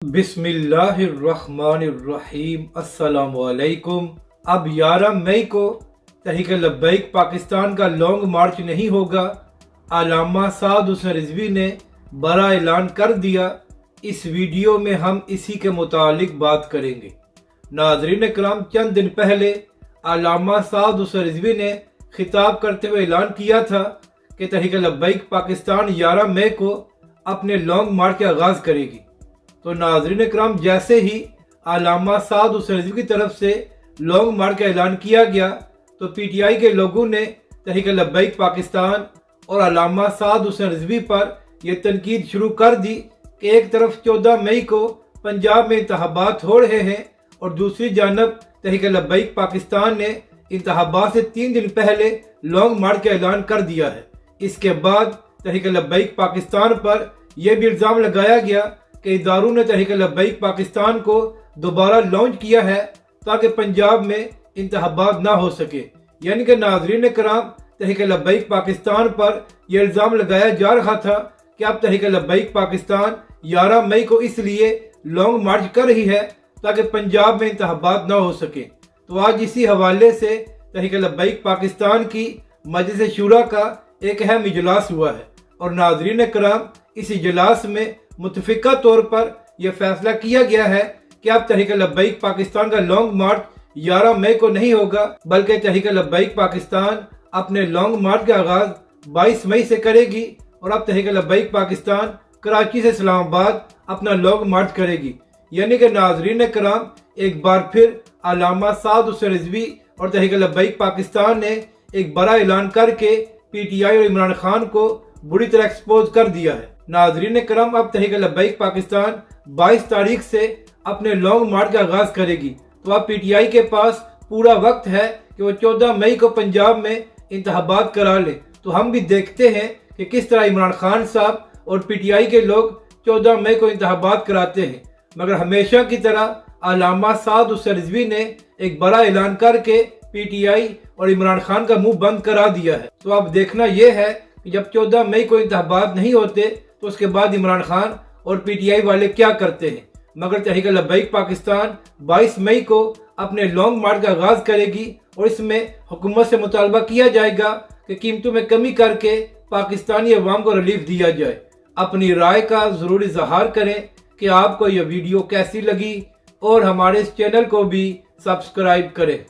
बिस्मिल्लाहिर्रहमानिर्रहीम। अस्सलाम वालेकुम। अब 11 मई को तहरीक लब्बैक पाकिस्तान का लॉन्ग मार्च नहीं होगा। अल्लामा साद हुसैन रिजवी ने बड़ा ऐलान कर दिया। इस वीडियो में हम इसी के मुतालिक बात करेंगे। नाज़रीन कराम, चंद दिन पहले अल्लामा साद हुसैन रिजवी ने खिताब करते हुए ऐलान किया था कि तहरीक लब्बैक पाकिस्तान 11 मई को अपने लॉन्ग मार्च का आगाज़ करेगी। तो नाज़रीन कराम, जैसे ही अल्लामा साद हुसैन रिजवी की तरफ से लॉन्ग मार्च का ऐलान किया गया तो पीटीआई के लोगों ने तहरीक लब्बैक पाकिस्तान और अल्लामा साद हुसैन रिजवी पर यह तनकीद शुरू कर दी कि एक तरफ 14 मई को पंजाब में इंतखाबात हो रहे हैं और दूसरी जानब तहरीक लब्बैक पाकिस्तान ने इंतखाबात से 3 दिन पहले लॉन्ग मार्च का ऐलान कर दिया है। इसके बाद तहरीक लब्बैक पाकिस्तान पर यह भी इल्ज़ाम लगाया गया कि इदारों ने तहरीक लब्बैक पाकिस्तान को दोबारा लॉन्च किया है ताकि पंजाब में इंतखाबात ना हो सके। यानी कि नाज़रीन कराम, तहरीक लब्बैक पाकिस्तान पर यह इल्ज़ाम लगाया जा रहा था कि अब तहरीक लब्बैक पाकिस्तान 11 मई को इसलिए लॉन्ग मार्च कर रही है ताकि पंजाब में इंतखाबात ना हो सके। तो आज इसी हवाले से तहरीक लब्बैक पाकिस्तान की मजलिस शूरा का एक अहम इजलास हुआ है और नाज़रीन कराम, इस इजलास में मुतफिका तौर पर यह फैसला किया गया है कि अब तहरीक लब्बैक पाकिस्तान का लॉन्ग मार्च 11 मई को नहीं होगा, बल्कि तहरीक लब्बैक पाकिस्तान अपने लॉन्ग मार्च का आगाज 22 मई से करेगी और अब तहरीक लब्बैक पाकिस्तान कराची से इस्लामाबाद अपना लॉन्ग मार्च करेगी। यानी कि नाज़रीन कराम, एक बार फिर अल्लामा साद हुसैन रिजवी और तहरीक लब्बैक पाकिस्तान ने एक बड़ा ऐलान करके पीटीआई और इमरान खान को बुरी तरह एक्सपोज कर दिया है। नाज़रीन करम, अब तहरीक लब्बैक पाकिस्तान 22 तारीख से अपने लॉन्ग मार्च का आगाज करेगी। तो अब पीटीआई के पास पूरा वक्त है कि वो 14 मई को पंजाब में इंतखाबात करा ले। तो हम भी देखते हैं कि किस तरह इमरान खान साहब और पीटीआई के लोग 14 मई को इंतखाबात कराते हैं। मगर हमेशा की तरह अल्लामा साद हुसैन रिजवी ने एक बड़ा ऐलान करके पीटीआई और इमरान खान का मुंह बंद करा दिया है। तो अब देखना यह है कि जब 14 मई को इंतखाबात नहीं होते तो उसके बाद इमरान खान और पीटीआई वाले क्या करते हैं। मगर तहरीक लब्बैक पाकिस्तान 22 मई को अपने लॉन्ग मार्च का आगाज करेगी और इसमें हुकूमत से मुतालबा किया जाएगा कि कीमतों में कमी करके पाकिस्तानी अवाम को रिलीफ दिया जाए। अपनी राय का ज़रूर इज़हार करें कि आपको यह वीडियो कैसी लगी और हमारे इस चैनल को भी सब्सक्राइब करें।